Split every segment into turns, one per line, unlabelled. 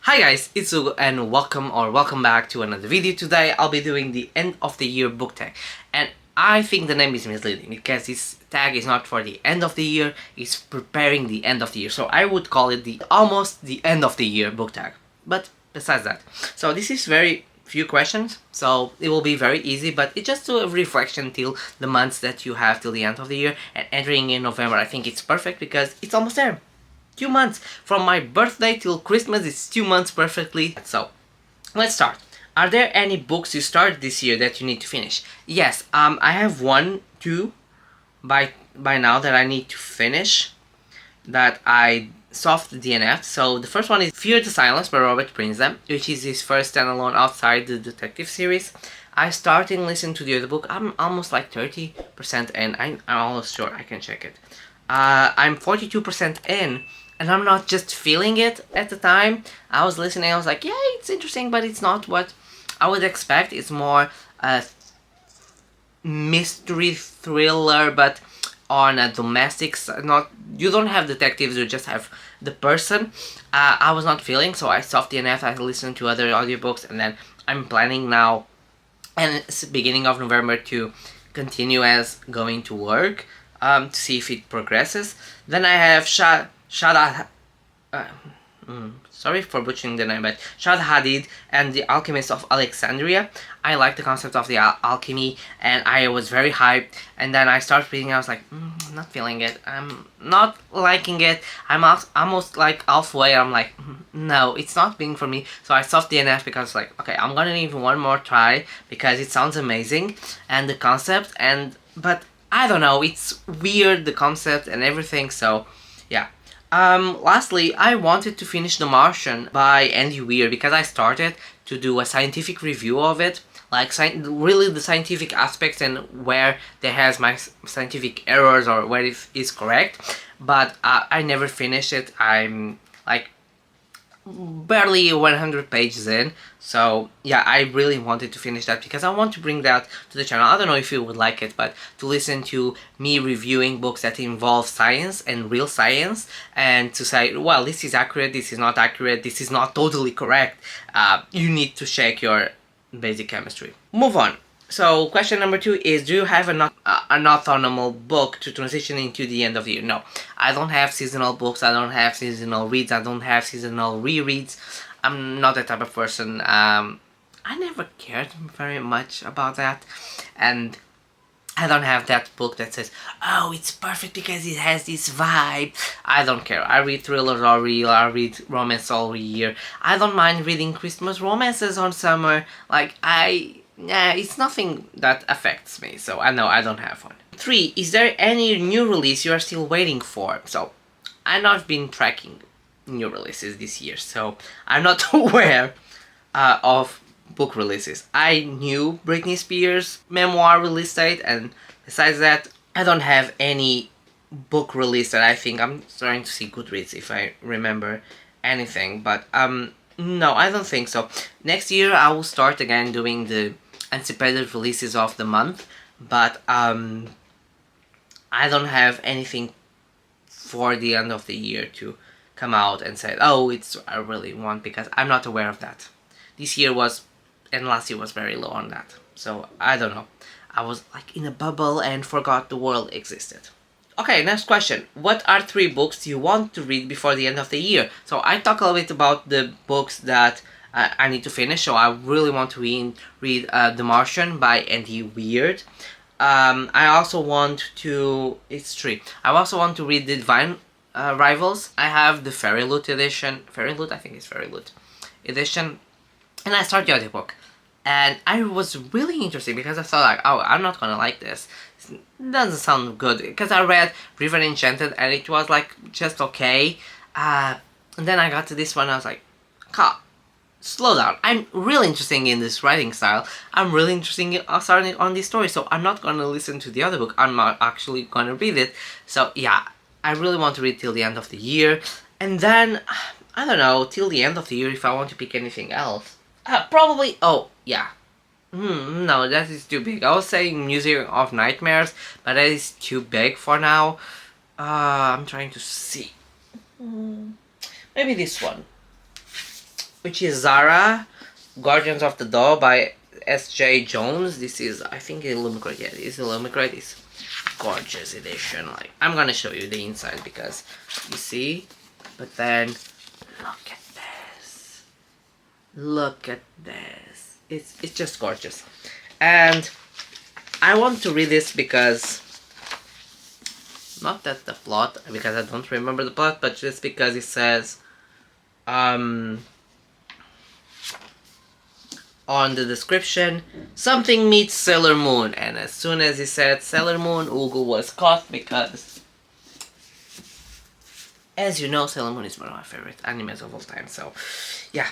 Hi guys, it's Hugo and welcome back to another video. Today I'll be doing the end of the year book tag, and I think the name is misleading because this tag is not for the end of the year, it's preparing the end of the year. So I would call it the almost the end of the year book tag. But besides that, so this is very few questions, so it will be very easy, but it's just a reflection till the months that you have till the end of the year, and entering in November I think it's perfect because it's almost there. 2 months from my birthday till Christmas. It's 2 months perfectly. So let's start. Are there any books you started this year that you need to finish? Yes, I have two by now that I need to finish, that I soft DNF. So the first one is Fear the Silence by Robert Prinzham, which is his first standalone outside the detective series. I started listening to the other book. I'm almost like 30% in. I'm almost sure I can check it. I'm 42% in, and I'm not just feeling it at the time. I was listening, I was like, yeah, it's interesting, but it's not what I would expect. It's more a mystery thriller, but on a domestic side. Not, you don't have detectives, you just have the person. I was not feeling, so I soft DNF. I listened to other audiobooks, and then I'm planning now, and it's the beginning of November, to continue as going to work, to see if it progresses. Then I have sorry for butchering the name, but Shad Hadid and the Alchemist of Alexandria. I like the concept of the alchemy, and I was very hyped. And then I started reading, I was like, not feeling it. I'm not liking it. I'm almost like halfway. I'm like, no, it's not being for me. So I soft DNF because like, okay, I'm gonna give one more try because it sounds amazing and the concept, but I don't know, it's weird, the concept and everything. So yeah. Lastly, I wanted to finish The Martian by Andy Weir because I started to do a scientific review of it, like really the scientific aspects and where there has my scientific errors or where it is correct, but I never finished it. I'm like barely 100 pages in, so yeah, I really wanted to finish that because I want to bring that to the channel. I don't know if you would like it, but to listen to me reviewing books that involve science and real science, and to say, well, this is accurate, this is not accurate, this is not totally correct, you need to check your basic chemistry. Move on. So question number 2 is, do you have an autumnal book to transition into the end of the year? No, I don't have seasonal books, I don't have seasonal reads, I don't have seasonal rereads. I'm not that type of person. I never cared very much about that, and I don't have that book that says, oh, it's perfect because it has this vibe. I don't care. I read thrillers all year, I read romance all year. I don't mind reading Christmas romances on summer. Like, yeah, it's nothing that affects me, so I know I don't have one. 3, is there any new release you are still waiting for? So, I've not been tracking new releases this year, so I'm not aware of book releases. I knew Britney Spears' memoir release date, and besides that, I don't have any book release that I think. I'm starting to see Goodreads if I remember anything, but no, I don't think so. Next year I will start again doing the anticipated releases of the month, but I don't have anything for the end of the year to come out and say, oh, I really want, because I'm not aware of that. This year was, and last year was very low on that, so I don't know. I was like in a bubble and forgot the world existed. Okay, next question. What are 3 books you want to read before the end of the year? So I talk a little bit about the books that I need to finish. So I really want to read The Martian by Andy Weir. I also want to... It's 3. I also want to read The Divine Rivals. I have the Fairy Loot edition. Fairy Loot? I think it's Fairy Loot edition. And I started the audiobook. And I was really interested because I thought like, oh, I'm not gonna like this. It doesn't sound good. Because I read River Enchanted and it was like just okay. And then I got to this one and I was like, slow down. I'm really interested in this writing style. I'm really interested in starting on this story. So I'm not gonna listen to the other book. I'm not actually gonna read it. So yeah, I really want to read till the end of the year. And then, I don't know, till the end of the year if I want to pick anything else. Probably, oh, yeah. No, that is too big. I was saying Museum of Nightmares, but that is too big for now. I'm trying to see. Maybe this one. which is Zara, Guardians of the Dawn by S.J. Jones. This is, I think, Illumicrate. Yeah, it's Illumicrate. It's gorgeous edition. Like, I'm gonna show you the inside because you see. But then, look at this. Look at this. It's just gorgeous. And I want to read this because, not that the plot, because I don't remember the plot, but just because it says, on the description, something meets Sailor Moon, and as soon as he said Sailor Moon, Ugo was caught because, as you know, Sailor Moon is one of my favorite animes of all time, so, yeah.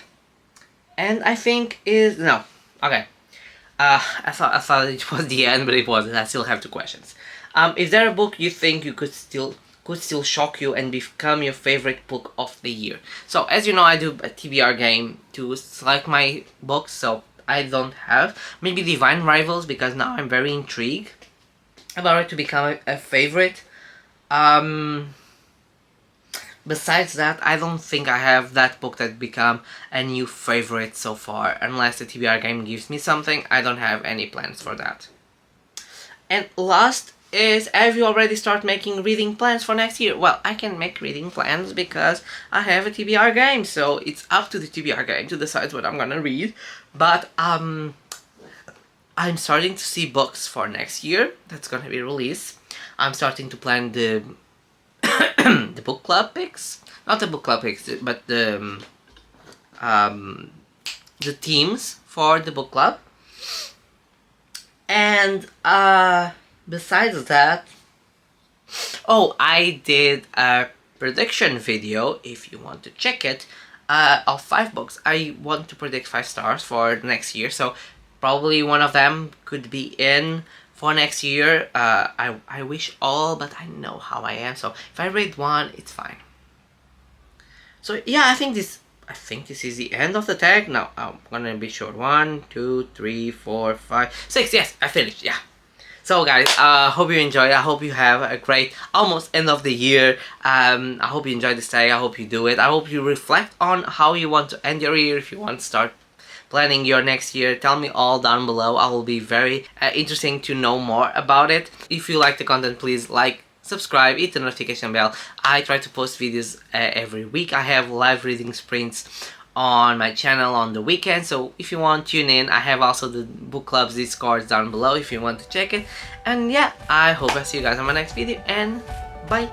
And I think is, no, okay. I thought it was the end, but it wasn't. I still have 2 questions. Is there a book you think you could still shock you and become your favorite book of the year? So as you know, I do a TBR game to select my books, so I don't have. Maybe Divine Rivals, because now I'm very intrigued about it to become a favorite. Besides that, I don't think I have that book that become a new favorite so far. Unless the TBR game gives me something, I don't have any plans for that. And last is, have you already started making reading plans for next year? Well, I can make reading plans because I have a TBR game, so it's up to the TBR game to decide what I'm gonna read. But I'm starting to see books for next year that's gonna be released. I'm starting to plan the the book club picks, not the book club picks, but the themes for the book club. And besides that, oh, I did a prediction video, if you want to check it, of 5 books. I want to predict 5 stars for next year, so probably one of them could be in for next year. I wish all, but I know how I am, so if I rate 1, it's fine. So yeah, I think this is the end of the tag. Now I'm gonna be short. 1, 2, 3, 4, 5, 6. Yes, I finished. Yeah. So guys, hope you enjoy. I hope you have a great almost end of the year. I hope you enjoy this tag. I hope you do it. I hope you reflect on how you want to end your year. If you want to start planning your next year, tell me all down below. I will be very interesting to know more about it. If you like the content, please like, subscribe, hit the notification bell. I try to post videos every week. I have live reading sprints on my channel on the weekend, so if you want, tune in. I have also the book club's Discord down below if you want to check it. And yeah, I hope I see you guys on my next video, and bye.